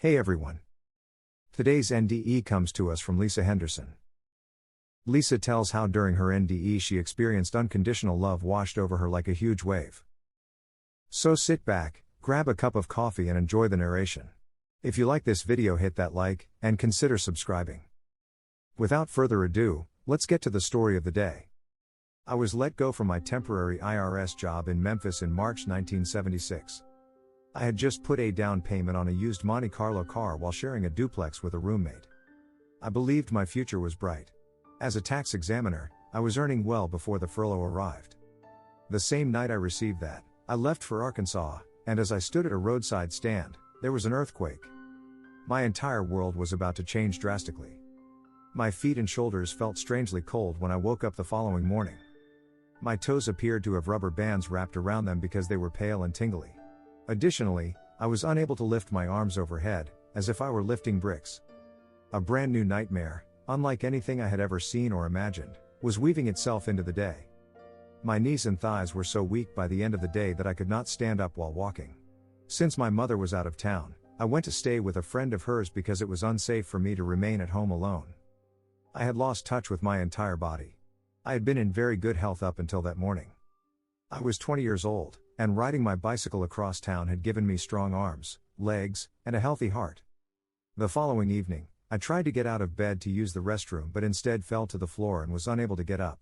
Hey everyone. Today's NDE comes to us from Lisa Henderson. Lisa tells how during her NDE she experienced unconditional love washed over her like a huge wave. So sit back, grab a cup of coffee and enjoy the narration. If you like this video, hit that like, and consider subscribing. Without further ado, let's get to the story of the day. I was let go from my temporary IRS job in Memphis in March 1976. I had just put a down payment on a used Monte Carlo car while sharing a duplex with a roommate. I believed my future was bright. As a tax examiner, I was earning well before the furlough arrived. The same night I received that, I left for Arkansas, and as I stood at a roadside stand, there was an earthquake. My entire world was about to change drastically. My feet and shoulders felt strangely cold when I woke up the following morning. My toes appeared to have rubber bands wrapped around them because they were pale and tingly. Additionally, I was unable to lift my arms overhead, as if I were lifting bricks. A brand new nightmare, unlike anything I had ever seen or imagined, was weaving itself into the day. My knees and thighs were so weak by the end of the day that I could not stand up while walking. Since my mother was out of town, I went to stay with a friend of hers because it was unsafe for me to remain at home alone. I had lost touch with my entire body. I had been in very good health up until that morning. I was 20 years old, and riding my bicycle across town had given me strong arms, legs, and a healthy heart. The following evening, I tried to get out of bed to use the restroom but instead fell to the floor and was unable to get up.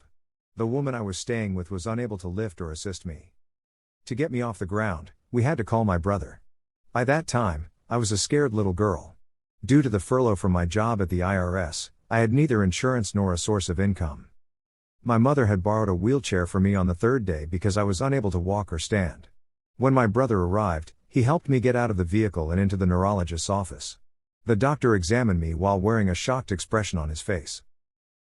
The woman I was staying with was unable to lift or assist me. To get me off the ground, we had to call my brother. By that time, I was a scared little girl. Due to the furlough from my job at the IRS, I had neither insurance nor a source of income. My mother had borrowed a wheelchair for me on the third day because I was unable to walk or stand. When my brother arrived, he helped me get out of the vehicle and into the neurologist's office. The doctor examined me while wearing a shocked expression on his face.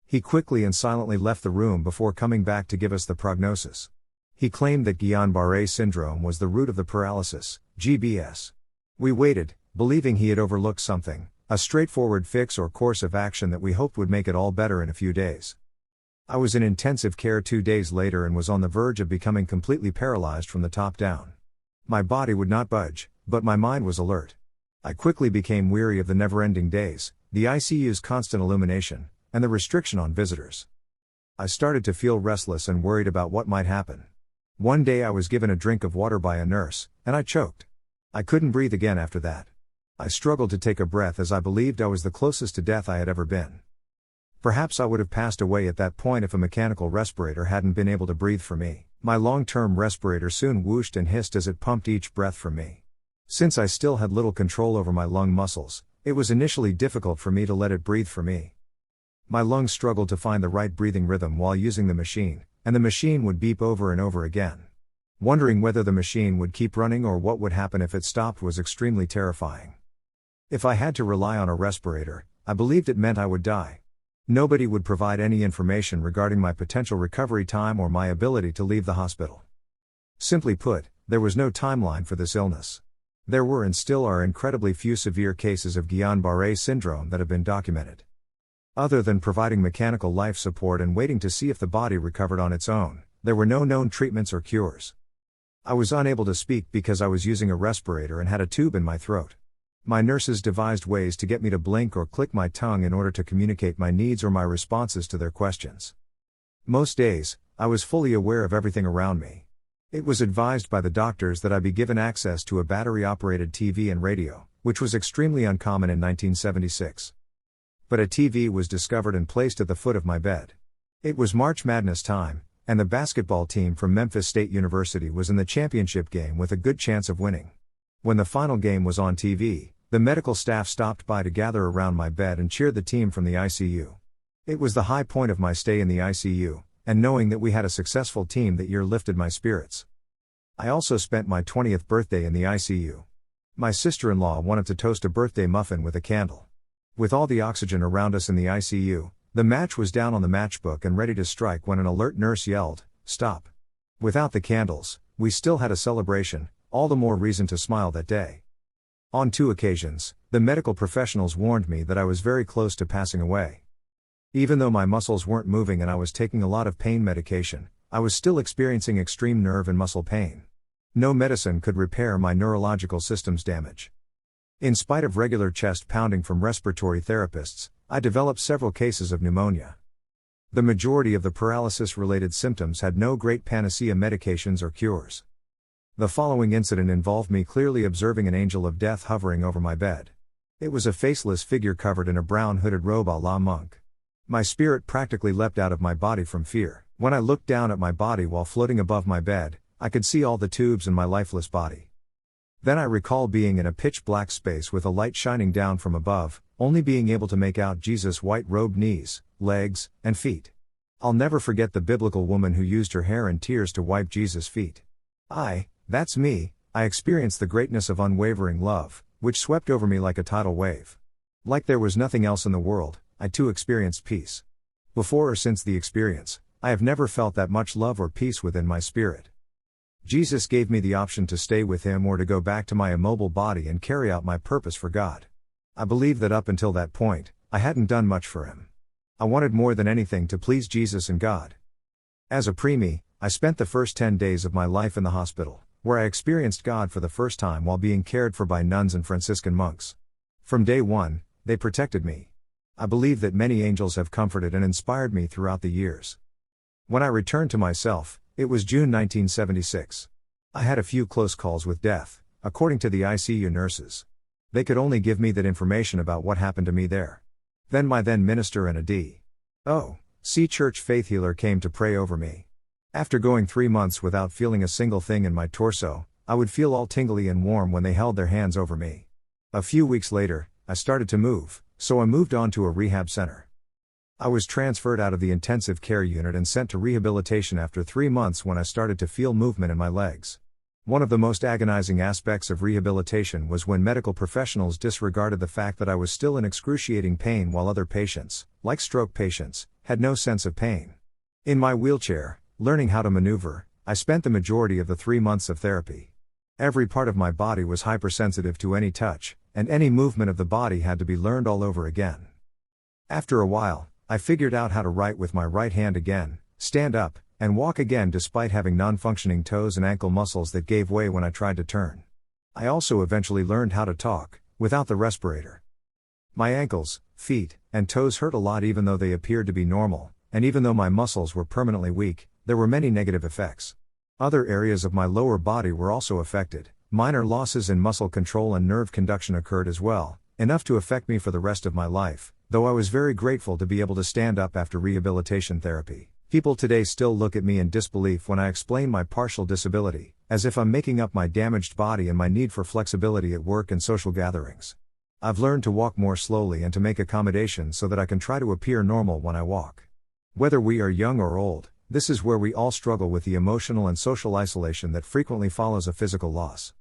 He quickly and silently left the room before coming back to give us the prognosis. He claimed that Guillain-Barré syndrome was the root of the paralysis, GBS. We waited, believing he had overlooked something, a straightforward fix or course of action that we hoped would make it all better in a few days. I was in intensive care 2 days later and was on the verge of becoming completely paralyzed from the top down. My body would not budge, but my mind was alert. I quickly became weary of the never-ending days, the ICU's constant illumination, and the restriction on visitors. I started to feel restless and worried about what might happen. One day I was given a drink of water by a nurse, and I choked. I couldn't breathe again after that. I struggled to take a breath as I believed I was the closest to death I had ever been. Perhaps I would have passed away at that point if a mechanical respirator hadn't been able to breathe for me. My long-term respirator soon whooshed and hissed as it pumped each breath from me. Since I still had little control over my lung muscles, it was initially difficult for me to let it breathe for me. My lungs struggled to find the right breathing rhythm while using the machine, and the machine would beep over and over again. Wondering whether the machine would keep running or what would happen if it stopped was extremely terrifying. If I had to rely on a respirator, I believed it meant I would die. Nobody would provide any information regarding my potential recovery time or my ability to leave the hospital. Simply put, there was no timeline for this illness. There were and still are incredibly few severe cases of Guillain-Barré syndrome that have been documented. Other than providing mechanical life support and waiting to see if the body recovered on its own, there were no known treatments or cures. I was unable to speak because I was using a respirator and had a tube in my throat. My nurses devised ways to get me to blink or click my tongue in order to communicate my needs or my responses to their questions. Most days, I was fully aware of everything around me. It was advised by the doctors that I be given access to a battery-operated TV and radio, which was extremely uncommon in 1976. But a TV was discovered and placed at the foot of my bed. It was March Madness time, and the basketball team from Memphis State University was in the championship game with a good chance of winning. When the final game was on TV, the medical staff stopped by to gather around my bed and cheer the team from the ICU. It was the high point of my stay in the ICU, and knowing that we had a successful team that year lifted my spirits. I also spent my 20th birthday in the ICU. My sister-in-law wanted to toast a birthday muffin with a candle. With all the oxygen around us in the ICU, the match was down on the matchbook and ready to strike when an alert nurse yelled, "Stop." Without the candles, we still had a celebration, all the more reason to smile that day. On 2 occasions, the medical professionals warned me that I was very close to passing away. Even though my muscles weren't moving and I was taking a lot of pain medication, I was still experiencing extreme nerve and muscle pain. No medicine could repair my neurological system's damage. In spite of regular chest pounding from respiratory therapists, I developed several cases of pneumonia. The majority of the paralysis-related symptoms had no great panacea medications or cures. The following incident involved me clearly observing an angel of death hovering over my bed. It was a faceless figure covered in a brown hooded robe à la monk. My spirit practically leapt out of my body from fear. When I looked down at my body while floating above my bed, I could see all the tubes in my lifeless body. Then I recall being in a pitch-black space with a light shining down from above, only being able to make out Jesus' white-robed knees, legs, and feet. I'll never forget the biblical woman who used her hair and tears to wipe Jesus' feet. That's me, I experienced the greatness of unwavering love, which swept over me like a tidal wave. Like there was nothing else in the world, I too experienced peace. Before or since the experience, I have never felt that much love or peace within my spirit. Jesus gave me the option to stay with Him or to go back to my immobile body and carry out my purpose for God. I believe that up until that point, I hadn't done much for Him. I wanted more than anything to please Jesus and God. As a preemie, I spent the first 10 days of my life in the hospital, where I experienced God for the first time while being cared for by nuns and Franciscan monks. From day one, they protected me. I believe that many angels have comforted and inspired me throughout the years. When I returned to myself, it was June 1976. I had a few close calls with death, according to the ICU nurses. They could only give me that information about what happened to me there. Then my then minister and a D.O.C. church faith healer came to pray over me. After going 3 months without feeling a single thing in my torso, I would feel all tingly and warm when they held their hands over me. A few weeks later, I started to move, so I moved on to a rehab center. I was transferred out of the intensive care unit and sent to rehabilitation after 3 months when I started to feel movement in my legs. One of the most agonizing aspects of rehabilitation was when medical professionals disregarded the fact that I was still in excruciating pain while other patients, like stroke patients, had no sense of pain. In my wheelchair, learning how to maneuver, I spent the majority of the 3 months of therapy. Every part of my body was hypersensitive to any touch, and any movement of the body had to be learned all over again. After a while, I figured out how to write with my right hand again, stand up, and walk again despite having non-functioning toes and ankle muscles that gave way when I tried to turn. I also eventually learned how to talk, without the respirator. My ankles, feet, and toes hurt a lot even though they appeared to be normal, and even though my muscles were permanently weak, there were many negative effects. Other areas of my lower body were also affected. Minor losses in muscle control and nerve conduction occurred as well, enough to affect me for the rest of my life, though I was very grateful to be able to stand up after rehabilitation therapy. People today still look at me in disbelief when I explain my partial disability, as if I'm making up my damaged body and my need for flexibility at work and social gatherings. I've learned to walk more slowly and to make accommodations so that I can try to appear normal when I walk. Whether we are young or old, this is where we all struggle with the emotional and social isolation that frequently follows a physical loss.